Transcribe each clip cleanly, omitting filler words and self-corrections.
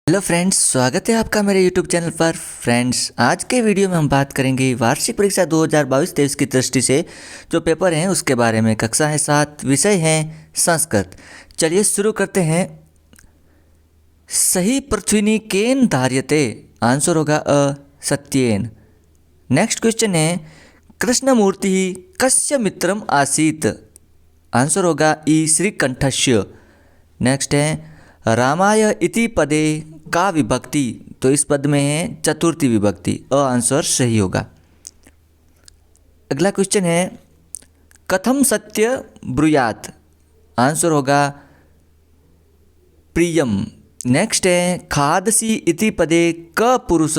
Hello friends, स्वागत है आपका मेरे यूट्यूब चैनल पर। फ्रेंड्स, आज के वीडियो में हम बात करेंगे वार्षिक परीक्षा 2022-23 की दृष्टि से जो पेपर हैं उसके बारे में। कक्षा है 7, विषय हैं संस्कृत। चलिए शुरू करते हैं। सही पृथ्वीनि केन धार्यते, आंसर होगा अ सत्येन। नेक्स्ट क्वेश्चन है कृष्णमूर्ति कस्य मित्रम आसीत, आंसर होगा ई श्रीकंठस्य। नेक्स्ट है रामाय इति पदे का विभक्ति, तो इस पद में है चतुर्थी विभक्ति, अ आंसर सही होगा। अगला क्वेश्चन है कथम सत्य ब्रूयात, आंसर होगा प्रियम। नेक्स्ट है खादसी इति पदे क पुरुष,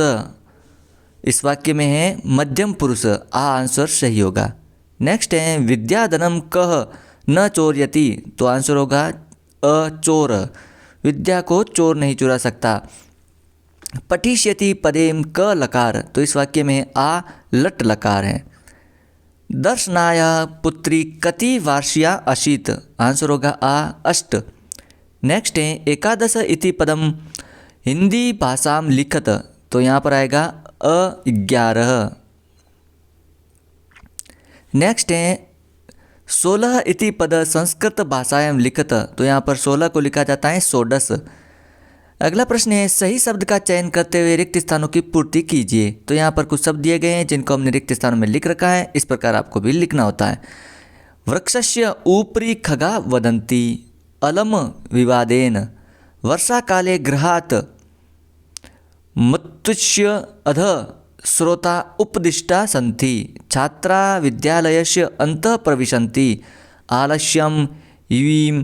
इस वाक्य में है मध्यम पुरुष, आ आंसर सही होगा। नेक्स्ट है विद्याधनम कह न चोरयति, तो आंसर होगा अ चोर, विद्या को चोर नहीं चुरा सकता। पठिष्यति पदेम क लकार, तो इस वाक्य में आ लट लकार है। दर्शनाय पुत्री कति वार्षिया अशीत, आंसर होगा आ अष्ट। नेक्स्ट है एकादश इति पदम हिंदी भाषा में लिखत, तो यहाँ पर आएगा अ 11। नेक्स्ट है 16 इति पद संस्कृत भाषायां लिखत, तो यहाँ पर 16 को लिखा जाता है 16। अगला प्रश्न है सही शब्द का चयन करते हुए रिक्त स्थानों की पूर्ति कीजिए, तो यहाँ पर कुछ शब्द दिए गए हैं जिनको हमने रिक्त स्थानों में लिख रखा है, इस प्रकार आपको भी लिखना होता है। वृक्षस्य ऊपरी खगा वदन्ति अलम विवादेन, वर्षा काले गृहात् मत्स्य अध श्रोता उपदिष्टा सन्ति, छात्रा विद्यालयस्य अन्तः प्रविशन्ति, आलस्यं यूयं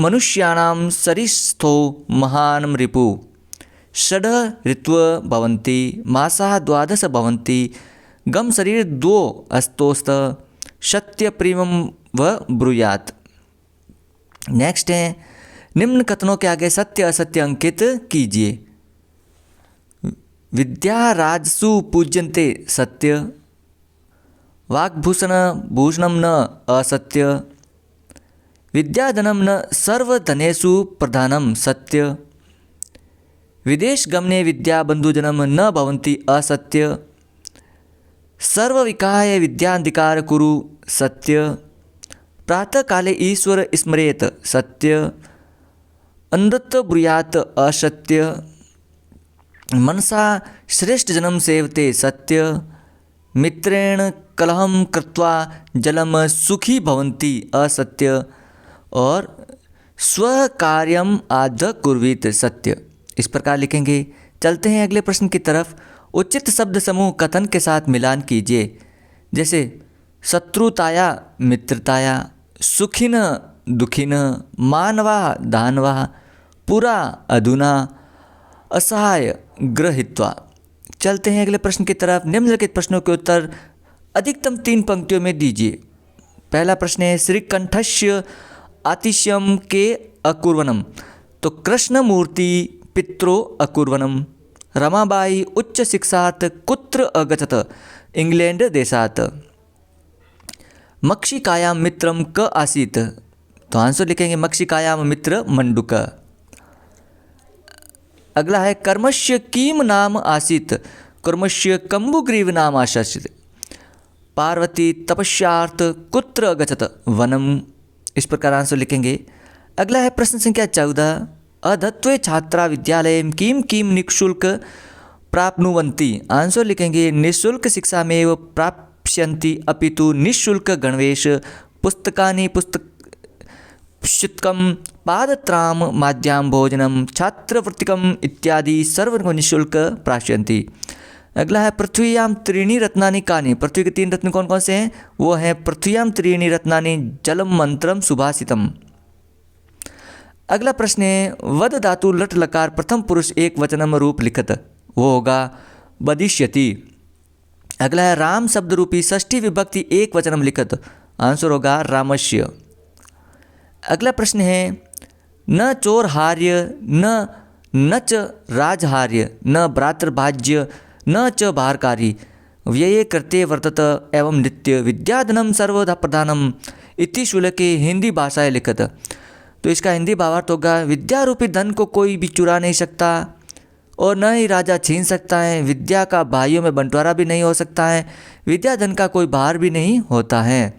मनुष्याणां शरीरस्थो महान् रिपु, षड् ऋतवः भवन्ति, मासाः 12 भवन्ति, गम शरीर 2 अस्तोस्त, सत्यप्रियं व ब्रूयात्। नेक्स्ट है निम्न कथनों के आगे सत्य असत्य अंकित कीजिए। विद्या राजसु पूज्यन्ते सत्य, वाग्भूषण भूषणम न असत्य, विद्याधनम न सर्वधनेषु प्रधानम सत्य, विदेश गमने विद्या बंधुजनम न भवन्ति असत्य, सर्वविकाय विद्याधिकार कुरु सत्य, प्रातः काले ईश्वर स्मरेत सत्य, अनृत ब्रूयात असत्य, मनसा श्रेष्ठ जन्म सेवते सत्य, मित्रेण कलहम कृत्वा जलम सुखी भवन्ति असत्य, और स्वकार्यम आद कुर्वीत सत्य। इस प्रकार लिखेंगे। चलते हैं अगले प्रश्न की तरफ। उचित शब्द समूह कथन के साथ मिलान कीजिए, जैसे शत्रुताया मित्रताया, सुखिन दुखिन, मानवा दानवा, पुरा अधुना, असहाय गृहीत्वा। चलते हैं अगले प्रश्न की तरफ। निम्नलिखित प्रश्नों के उत्तर अधिकतम 3 पंक्तियों में दीजिए। पहला प्रश्न है श्रीकंठस्य आतिश्यम के अकुर्वनम, तो कृष्णमूर्ति पित्रो अकुर्वनम, रमाबाई उच्च शिक्षार्थ कुत्र अगच्छत, इंग्लैंड देशात्, मक्षिकायां मित्रम क आसीत, तो आंसर लिखेंगे मक्षिकायां मित्र मंडुक। अगला है कर्मस्य किम नाम आसीत, कर्मस्य कम्बुग्रीव नाम आसीत, पार्वती तपस्यार्थ कुत्र अगच्छत, वनम। इस प्रकार आंसर लिखेंगे। अगला है प्रश्न संख्या 14, अधत्वे छात्रा विद्यालय किम किम निःशुल्क प्राप्नुवन्ति, आंसर लिखेंगे निःशुल्क शिक्षा में प्राप्स्यन्ति अपितु निःशुल्क गणवेश पुस्तकानि शुल्कम पादत्राम माध्याम भोजनम छात्रवृत्तिकम इत्यादि सर्व निःशुल्क प्राप्स्यन्ति। अगला है पृथ्व्याम त्रीणि रत्नानि कानि, पृथ्वी के 3 रत्न कौन कौन से हैं, वो हैं पृथ्व्याम त्रीणि रत्नानि जलम मंत्रम सुभाषितम। अगला प्रश्न है वद धातु लट लकार प्रथम पुरुष एक वचनम रूप लिखत, वो होगा वदिष्यति। अगला है राम शब्द रूपी षष्ठी विभक्ति एक वचनम लिखत, आंसर होगा रामस्य। अगला प्रश्न है न चोरहार्य न च राजहार्य न भ्रातृभाज्य न च भारकारी, व्यये कृते वर्तत एवं नित्य, विद्याधनम सर्वदा प्रधानम इति शुल्के हिंदी भाषाएं लिखत, तो इसका हिंदी भावार्थ होगा, विद्या रूपी धन को कोई भी चुरा नहीं सकता और न ही राजा छीन सकता है। विद्या का भाइयों में बंटवारा भी नहीं हो सकता है। विद्या धन का कोई भार भी नहीं होता है।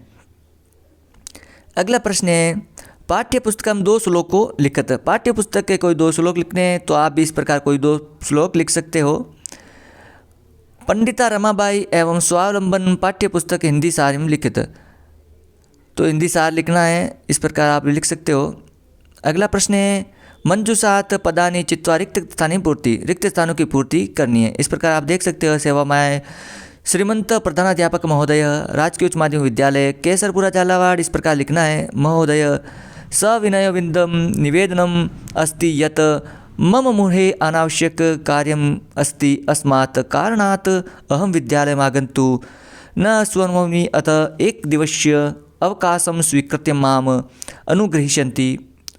अगला प्रश्न है, पाठ्य पुस्तक में 2 श्लोकों लिखत। पाठ्य पुस्तक के कोई 2 श्लोक लिखने हैं तो आप भी इस प्रकार कोई 2 श्लोक लिख सकते हो। पंडिता रमाबाई एवं स्वावलंबन पाठ्य पुस्तक हिंदी सार में लिखित। तो हिंदी सार लिखना है, इस प्रकार आप लिख सकते हो। अगला प्रश्न है, मंजूषात पदानि चित्वा रिक्त स्थानी पूर्ति। रिक्त स्थानों की पूर्ति करनी है। इस प्रकार आप देख सकते हो। सेवामाय श्रीमंत प्रधानाध्यापक महोदय, राजकीय उच्च माध्यमिक विद्यालय केसरपुरा झालावाड़। इस प्रकार लिखना है। महोदय, सविनय विन्दं निवेदनम अस्ति यत् मम मुहे अनावश्यक कार्यम अस्ति, अस्मात् कारणात् अहम विद्यालयम् आगन्तु न शक्नोमि, अतः 1 दिवसीय अवकाशं स्वीकृत्य माम अनुगृहीष्यन्ति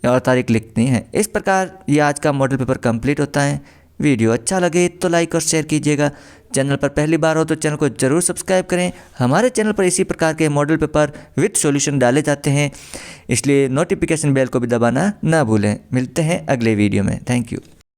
और तारीख लिखनी है। इस प्रकार ये आज का मॉडल पेपर कंप्लीट होता है। वीडियो अच्छा लगे तो लाइक और शेयर कीजिएगा। चैनल पर पहली बार हो तो चैनल को ज़रूर सब्सक्राइब करें। हमारे चैनल पर इसी प्रकार के मॉडल पेपर विथ सॉल्यूशन डाले जाते हैं, इसलिए नोटिफिकेशन बेल को भी दबाना ना भूलें। मिलते हैं अगले वीडियो में। Thank you.